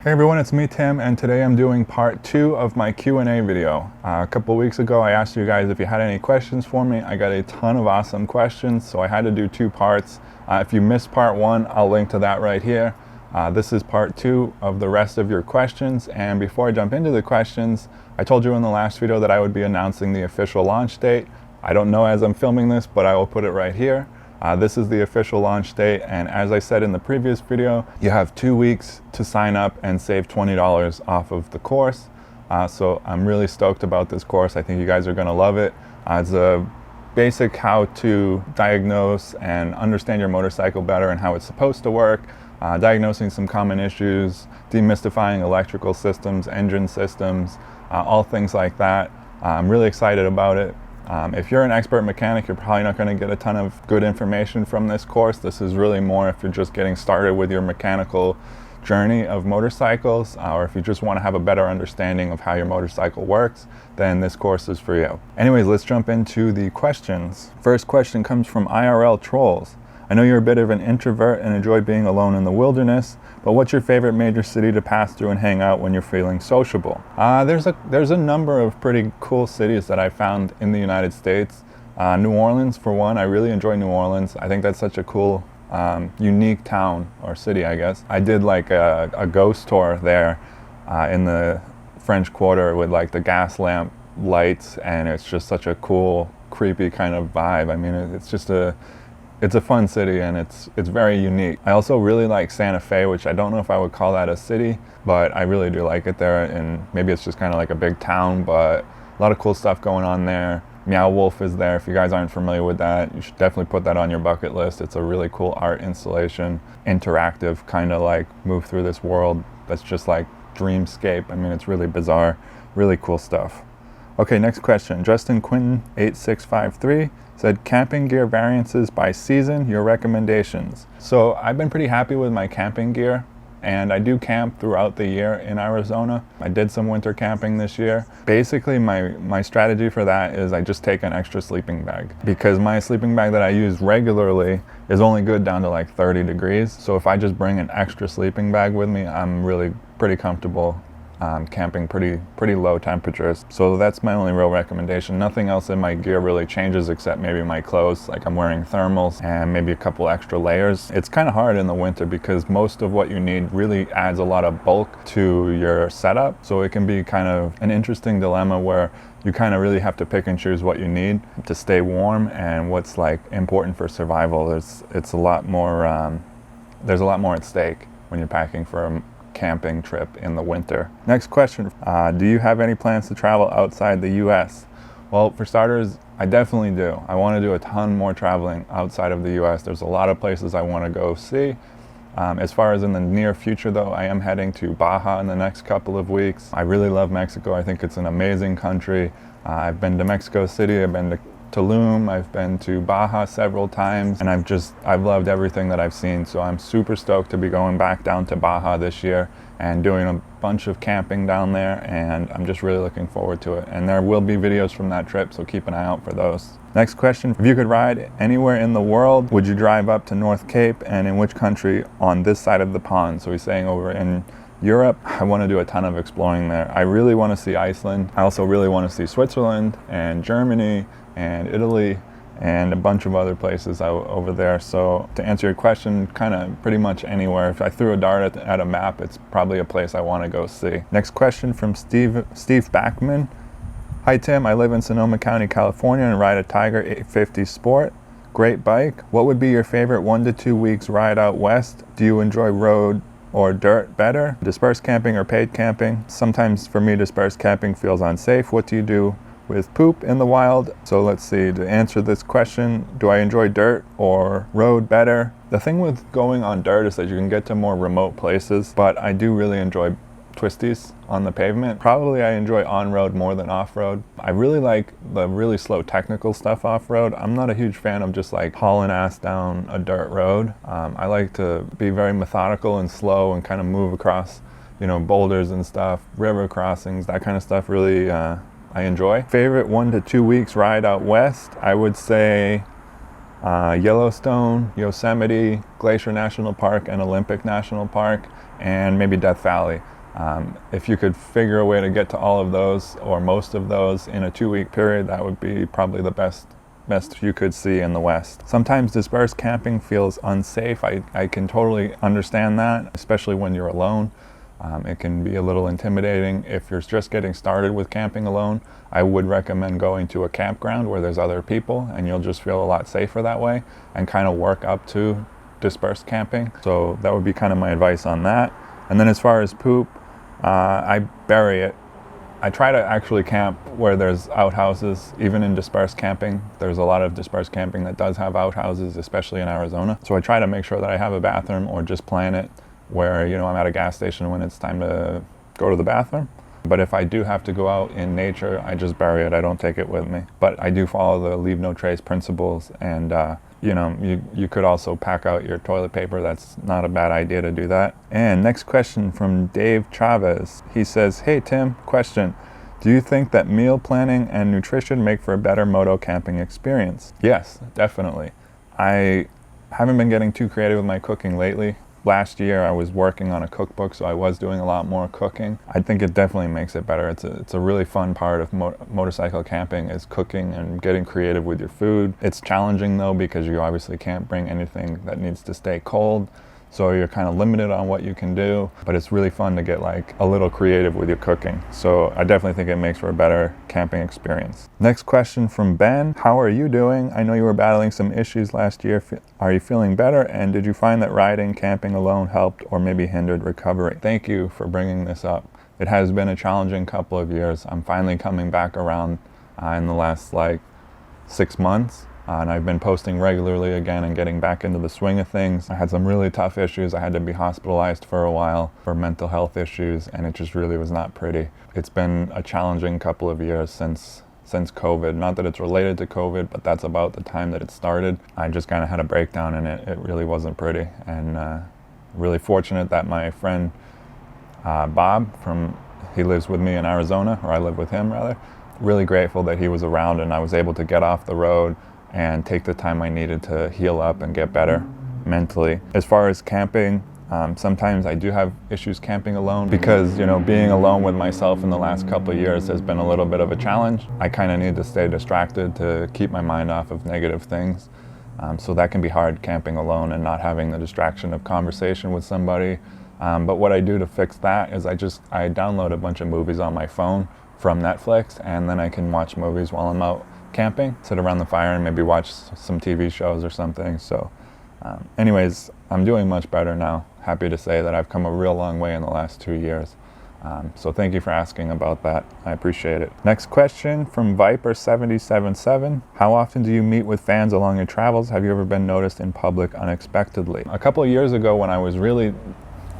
Hey everyone, it's me Tim, and today I'm doing part 2 of my Q&A video. A couple weeks ago I asked you guys if you had any questions for me. I got a ton of awesome questions, so I had to do 2 parts. If you missed part 1, I'll link to that right here. This is part 2 of the rest of your questions, and before I jump into the questions, I told you in the last video that I would be announcing the official launch date. I don't know as I'm filming this, but I will put it right here. This is the official launch date, and as I said in the previous video, you have 2 weeks to sign up and save $20 off of the course. So I'm really stoked about this course. I think you guys are going to love it. It's a basic how to diagnose and understand your motorcycle better and how it's supposed to work, diagnosing some common issues, demystifying electrical systems, engine systems, all things like that. I'm really excited about it. If you're an expert mechanic, you're probably not going to get a ton of good information from this course. This is really more if you're just getting started with your mechanical journey of motorcycles, or if you just want to have a better understanding of how your motorcycle works, then this course is for you. Anyways, let's jump into the questions. First question comes from IRL Trolls. I know you're a bit of an introvert and enjoy being alone in the wilderness, but what's your favorite major city to pass through and hang out when you're feeling sociable? There's a number of pretty cool cities that I found in the United States. New Orleans, for one. I really enjoy New Orleans. I think that's such a cool, unique town or city, I guess. I did like a ghost tour there in the French Quarter with like the gas lamp lights, and it's just such a cool, creepy kind of vibe. I mean, it's a fun city, and it's very unique. I also really like Santa Fe, which I don't know if I would call that a city, but I really do like it there, and maybe it's just kind of like a big town, but a lot of cool stuff going on there. Meow Wolf is there. If you guys aren't familiar with that, you should definitely put that on your bucket list. It's a really cool art installation, interactive, kind of like move through this world that's just like dreamscape. I mean, it's really bizarre, really cool stuff. Okay, next question. Justin Quinton 8653 said, camping gear variances by season, your recommendations. So I've been pretty happy with my camping gear, and I do camp throughout the year in Arizona. I did some winter camping this year. Basically, my strategy for that is I just take an extra sleeping bag, because my sleeping bag that I use regularly is only good down to like 30 degrees. So if I just bring an extra sleeping bag with me, I'm really pretty comfortable camping pretty low temperatures. So that's my only real recommendation. Nothing else in my gear really changes except maybe my clothes. Like I'm wearing thermals and maybe a couple extra layers. It's kind of hard in the winter because most of what you need really adds a lot of bulk to your setup. So it can be kind of an interesting dilemma where you kind of really have to pick and choose what you need to stay warm and what's like important for survival. There's a lot more at stake when you're packing for a camping trip in the winter. Next question, do you have any plans to travel outside the US? Well, for starters, I definitely do. I want to do a ton more traveling outside of the US. There's a lot of places I want to go see. As far as in the near future though, I am heading to Baja in the next couple of weeks. I really love Mexico. I think it's an amazing country. I've been to Mexico City, I've been to Tulum, I've been to Baja several times, and I've loved everything that I've seen. So I'm super stoked to be going back down to Baja this year and doing a bunch of camping down there, and I'm just really looking forward to it. And there will be videos from that trip, so keep an eye out for those. Next question, if you could ride anywhere in the world, would you drive up to North Cape, and in which country on this side of the pond? So he's saying over in Europe. I want to do a ton of exploring there. I really want to see Iceland. I also really want to see Switzerland and Germany and Italy and a bunch of other places over there. So to answer your question, kind of pretty much anywhere. If I threw a dart at a map, it's probably a place I want to go see. Next question from Steve Backman. Hi Tim, I live in Sonoma County, California and ride a Tiger 850 Sport. Great bike. What would be your favorite 1 to 2 weeks ride out west? Do you enjoy road or dirt better? Dispersed camping or paid camping? Sometimes for me, dispersed camping feels unsafe. What do you do with poop in the wild? So let's see, to answer this question, do I enjoy dirt or road better? The thing with going on dirt is that you can get to more remote places, but I do really enjoy twisties on the pavement. Probably I enjoy on-road more than off-road. I really like the really slow technical stuff off-road. I'm not a huge fan of just like hauling ass down a dirt road. I like to be very methodical and slow and kind of move across, boulders and stuff, river crossings, that kind of stuff really I enjoy. Favorite 1 to 2 weeks ride out west, I would say Yellowstone, Yosemite, Glacier National Park, and Olympic National Park, and maybe Death Valley. If you could figure a way to get to all of those or most of those in a 2-week period, that would be probably the best you could see in the West. Sometimes dispersed camping feels unsafe. I can totally understand that, especially when you're alone. It can be a little intimidating. If you're just getting started with camping alone, I would recommend going to a campground where there's other people, and you'll just feel a lot safer that way and kind of work up to dispersed camping. So that would be kind of my advice on that. And then as far as poop, I bury it. I try to actually camp where there's outhouses, even in dispersed camping. There's a lot of dispersed camping that does have outhouses, especially in Arizona. So I try to make sure that I have a bathroom or just plan it where, I'm at a gas station when it's time to go to the bathroom. But if I do have to go out in nature, I just bury it. I don't take it with me. But I do follow the leave no trace principles, and you could also pack out your toilet paper. That's not a bad idea to do that. And next question from Dave Chavez. He says, "Hey Tim, question. Do you think that meal planning and nutrition make for a better moto camping experience?" Yes, definitely. I haven't been getting too creative with my cooking lately. Last year I was working on a cookbook, so I was doing a lot more cooking. I think it definitely makes it better. It's a really fun part of motorcycle camping is cooking and getting creative with your food. It's challenging though, because you obviously can't bring anything that needs to stay cold. So you're kind of limited on what you can do, but it's really fun to get like a little creative with your cooking. So I definitely think it makes for a better camping experience. Next question from Ben. "How are you doing? I know you were battling some issues last year. Are you feeling better? And did you find that riding, camping alone helped or maybe hindered recovery?" Thank you for bringing this up. It has been a challenging couple of years. I'm finally coming back around in the last 6 months. And I've been posting regularly again and getting back into the swing of things. I had some really tough issues. I had to be hospitalized for a while for mental health issues, and it just really was not pretty. It's been a challenging couple of years since COVID. Not that it's related to COVID, but that's about the time that it started. I just kind of had a breakdown, and it really wasn't pretty. And really fortunate that my friend Bob, he lives with me in Arizona, or I live with him rather. Really grateful that he was around and I was able to get off the road and take the time I needed to heal up and get better mentally. As far as camping, sometimes I do have issues camping alone because, being alone with myself in the last couple of years has been a little bit of a challenge. I kind of need to stay distracted to keep my mind off of negative things. So that can be hard, camping alone and not having the distraction of conversation with somebody. But what I do to fix that is I download a bunch of movies on my phone from Netflix, and then I can watch movies while I'm out camping, sit around the fire and maybe watch some TV shows or something. So anyways, I'm doing much better now. Happy to say that I've come a real long way in the last 2 years. So thank you for asking about that. I appreciate it. Next question from Viper777. "How often do you meet with fans along your travels? Have you ever been noticed in public unexpectedly?" A couple of years ago, when I was really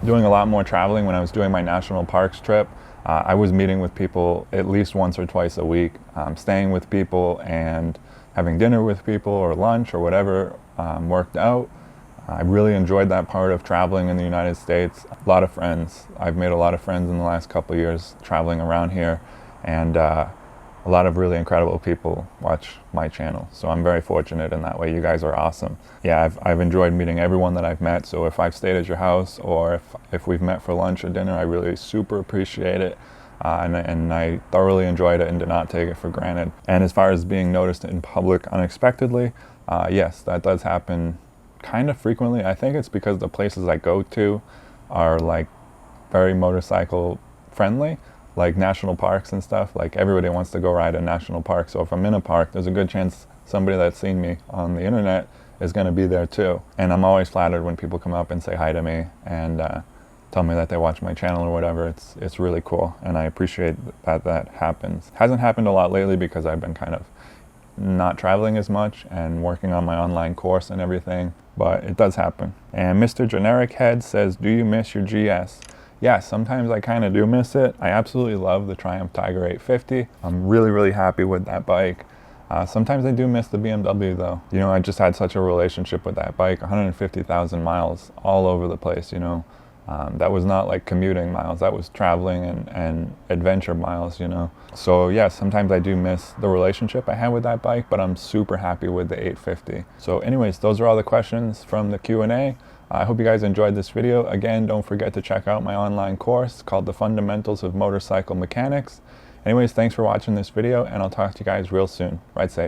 doing a lot more traveling, when I was doing my national parks trip, I was meeting with people at least once or twice a week, staying with people and having dinner with people or lunch or whatever worked out. I really enjoyed that part of traveling in the United States. A lot of friends. I've made a lot of friends in the last couple of years traveling around here, and a lot of really incredible people watch my channel. So I'm very fortunate in that way. You guys are awesome. Yeah, I've enjoyed meeting everyone that I've met. So if I've stayed at your house or if we've met for lunch or dinner, I really super appreciate it. And I thoroughly enjoyed it and did not take it for granted. And as far as being noticed in public unexpectedly, yes, that does happen kind of frequently. I think it's because the places I go to are very motorcycle friendly, like national parks and stuff. Like everybody wants to go ride a national park. So if I'm in a park, there's a good chance somebody that's seen me on the internet is going to be there too. And I'm always flattered when people come up and say hi to me and tell me that they watch my channel or whatever. It's really cool, and I appreciate that happens. Hasn't happened a lot lately because I've been kind of not traveling as much and working on my online course and everything, but it does happen. And Mr. Generic Head says, "Do you miss your GS?" Yeah, sometimes I kind of do miss it. I absolutely love the Triumph Tiger 850. I'm really, really happy with that bike. Sometimes I do miss the BMW though. I just had such a relationship with that bike, 150,000 miles all over the place, That was not like commuting miles, that was traveling and adventure miles, you know. So yeah, sometimes I do miss the relationship I had with that bike, but I'm super happy with the 850. So anyways, those are all the questions from the Q&A. I hope you guys enjoyed this video. Again, don't forget to check out my online course called The Fundamentals of Motorcycle Mechanics. Anyways, thanks for watching this video, and I'll talk to you guys real soon. Ride safe.